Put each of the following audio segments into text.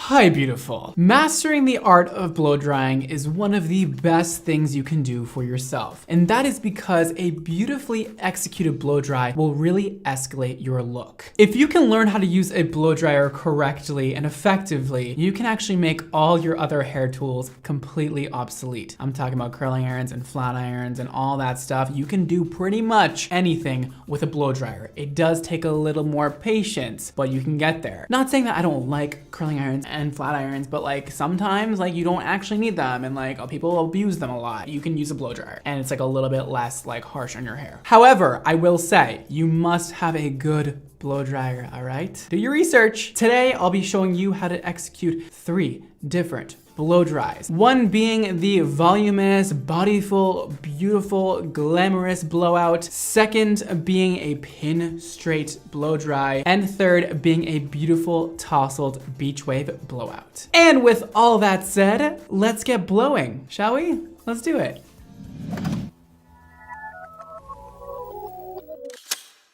Hi, beautiful. Mastering the art of blow drying is one of the best things you can do for yourself. And that is because a beautifully executed blow dry will really escalate your look. If you can learn how to use a blow dryer correctly and effectively, you can actually make all your other hair tools completely obsolete. I'm talking about curling irons and flat irons and all that stuff. You can do pretty much anything with a blow dryer. It does take a little more patience, but you can get there. Not saying that I don't like curling irons and flat irons, but like sometimes like you don't actually need them and like people abuse them a lot. You can use a blow dryer and it's like a little bit less like harsh on your hair. However, I will say you must have a good blow dryer, all right? Do your research. Today, I'll be showing you how to execute 3 different blow dries. One being the voluminous, bodyful, beautiful, glamorous blowout. Second being a pin straight blow dry. And third being a beautiful tousled beach wave blowout. And with all that said, let's get blowing, shall we? Let's do it.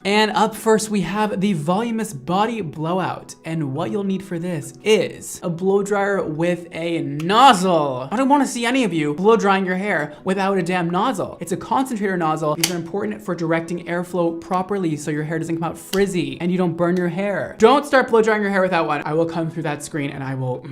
And up first, we have the voluminous body blowout. And what you'll need for this is a blow dryer with a nozzle. I don't want to see any of you blow drying your hair without a damn nozzle. It's a concentrator nozzle. These are important for directing airflow properly so your hair doesn't come out frizzy and you don't burn your hair. Don't start blow drying your hair without one. I will come through that screen and I will,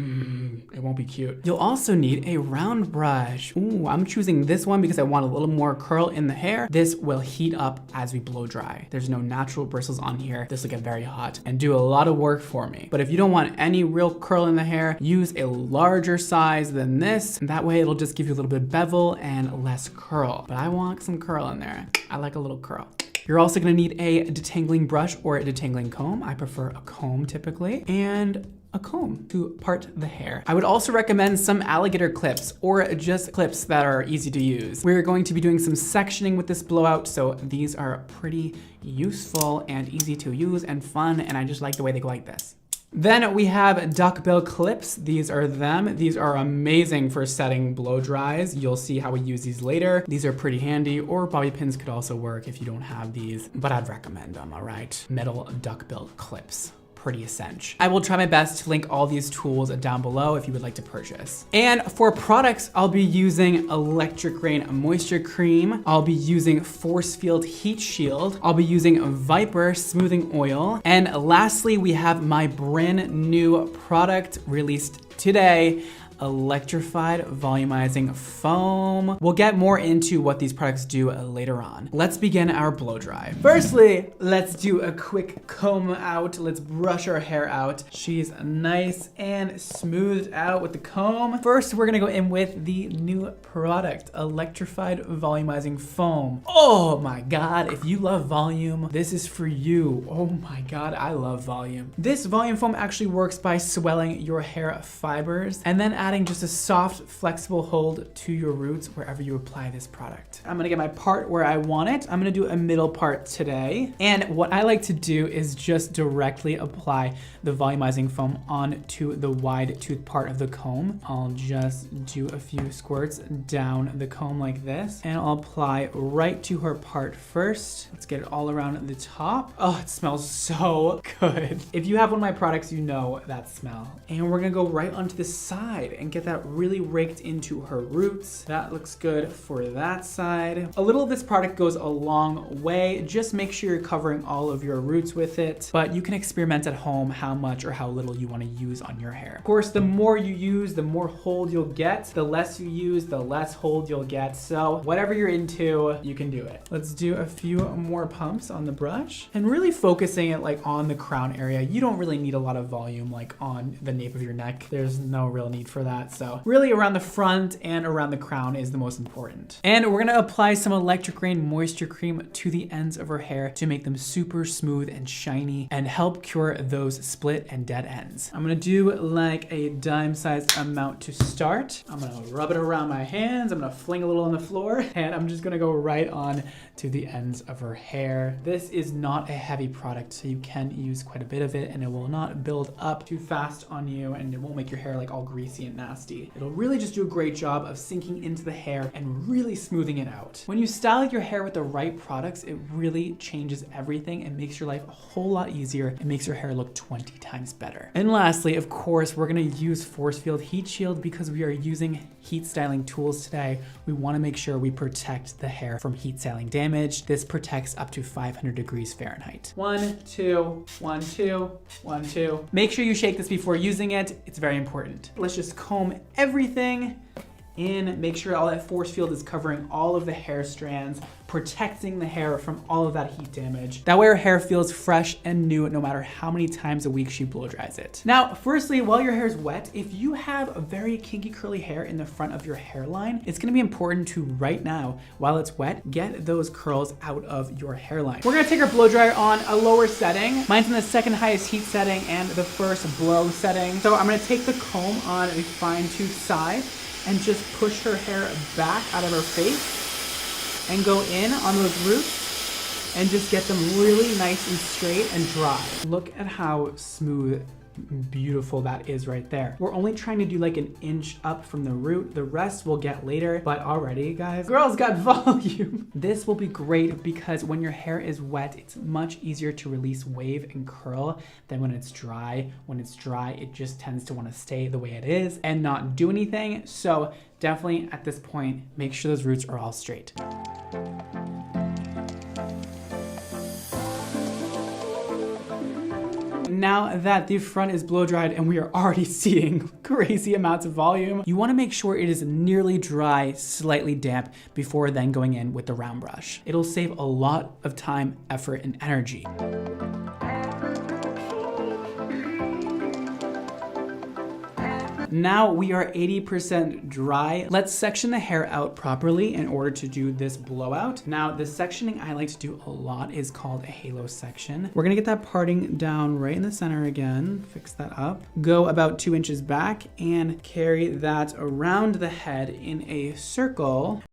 it won't be cute. You'll also need a round brush. Ooh, I'm choosing this one because I want a little more curl in the hair. This will heat up as we blow dry. There's no natural bristles on here. This will get very hot and do a lot of work for me. But if you don't want any real curl in the hair, use a larger size than this. That way it'll just give you a little bit of bevel and less curl. But I want some curl in there. I like a little curl. You're also gonna need a detangling brush or a detangling comb. I prefer a comb typically. And a comb to part the hair. I would also recommend some alligator clips or just clips that are easy to use. We're going to be doing some sectioning with this blowout, so these are pretty useful and easy to use and fun, and I just like the way they go like this. Then we have duckbill clips. These are them. These are amazing for setting blow dries. You'll see how we use these later. These are pretty handy, or bobby pins could also work if you don't have these, but I'd recommend them, all right? Metal duckbill clips. Pretty essential. I will try my best to link all these tools down below if you would like to purchase. And for products, I'll be using Electric Rain Moisture Cream. I'll be using Force Field Heat Shield. I'll be using Viper Smoothing Oil. And lastly, we have my brand new product released today, Electrified Volumizing Foam. We'll get more into what these products do later on. Let's begin our blow dry. Firstly, let's do a quick comb out. Let's brush our hair out. She's nice and smoothed out with the comb. First, we're gonna go in with the new product, Electrified Volumizing Foam. Oh my God, if you love volume, this is for you. Oh my God, I love volume. This volume foam actually works by swelling your hair fibers and then adding just a soft, flexible hold to your roots wherever you apply this product. I'm gonna get my part where I want it. I'm gonna do a middle part today. And what I like to do is just directly apply the volumizing foam onto the wide tooth part of the comb. I'll just do a few squirts down the comb like this, and I'll apply right to her part first. Let's get it all around the top. Oh, it smells so good. If you have one of my products, you know that smell. And we're gonna go right onto the side and get that really raked into her roots. That looks good for that side. A little of this product goes a long way. Just make sure you're covering all of your roots with it, but you can experiment at home how much or how little you want to use on your hair. Of course, the more you use, the more hold you'll get. The less you use, the less hold you'll get. So whatever you're into, you can do it. Let's do a few more pumps on the brush and really focusing it like on the crown area. You don't really need a lot of volume like on the nape of your neck. There's no real need for that. So really around the front and around the crown is the most important. And we're gonna apply some Electric Rain Moisture Cream to the ends of her hair to make them super smooth and shiny and help cure those split and dead ends. I'm gonna do like a dime-sized amount to start. I'm gonna rub it around my hands. I'm gonna fling a little on the floor, and I'm just gonna go right on to the ends of her hair. This is not a heavy product, so you can use quite a bit of it and it will not build up too fast on you and it won't make your hair like all greasy and nasty. It'll really just do a great job of sinking into the hair and really smoothing it out. When you style your hair with the right products, it really changes everything and makes your life a whole lot easier and makes your hair look 20 times better. And lastly, of course, we're gonna use Force Field Heat Shield because we are using heat styling tools today. We wanna make sure we protect the hair from heat styling damage. This protects up to 500 degrees Fahrenheit. 1, 2, 1, 2, 1, 2. Make sure you shake this before using it. It's very important. Let's just comb everything in, make sure all that force field is covering all of the hair strands, protecting the hair from all of that heat damage. That way our hair feels fresh and new no matter how many times a week she blow dries it. Now, firstly, while your hair is wet, if you have a very kinky curly hair in the front of your hairline, it's gonna be important to right now, while it's wet, get those curls out of your hairline. We're gonna take our blow dryer on a lower setting. Mine's in the second highest heat setting and the first blow setting. So I'm gonna take the comb on a fine tooth side and just push her hair back out of her face and go in on those roots and just get them really nice and straight and dry. Look at how smooth, beautiful that is right there. We're only trying to do like an inch up from the root. The rest we'll get later, but already, guys, girls got volume. This will be great because when your hair is wet, it's much easier to release wave and curl than when it's dry. When it's dry, it just tends to want to stay the way it is and not do anything. So definitely at this point, make sure those roots are all straight. Now that the front is blow dried and we are already seeing crazy amounts of volume, you want to make sure it is nearly dry, slightly damp before then going in with the round brush. It'll save a lot of time, effort, and energy. Now we are 80% dry. Let's section the hair out properly in order to do this blowout. Now, the sectioning I like to do a lot is called a halo section. We're gonna get that parting down right in the center again, fix that up. Go about 2 inches back and carry that around the head in a circle.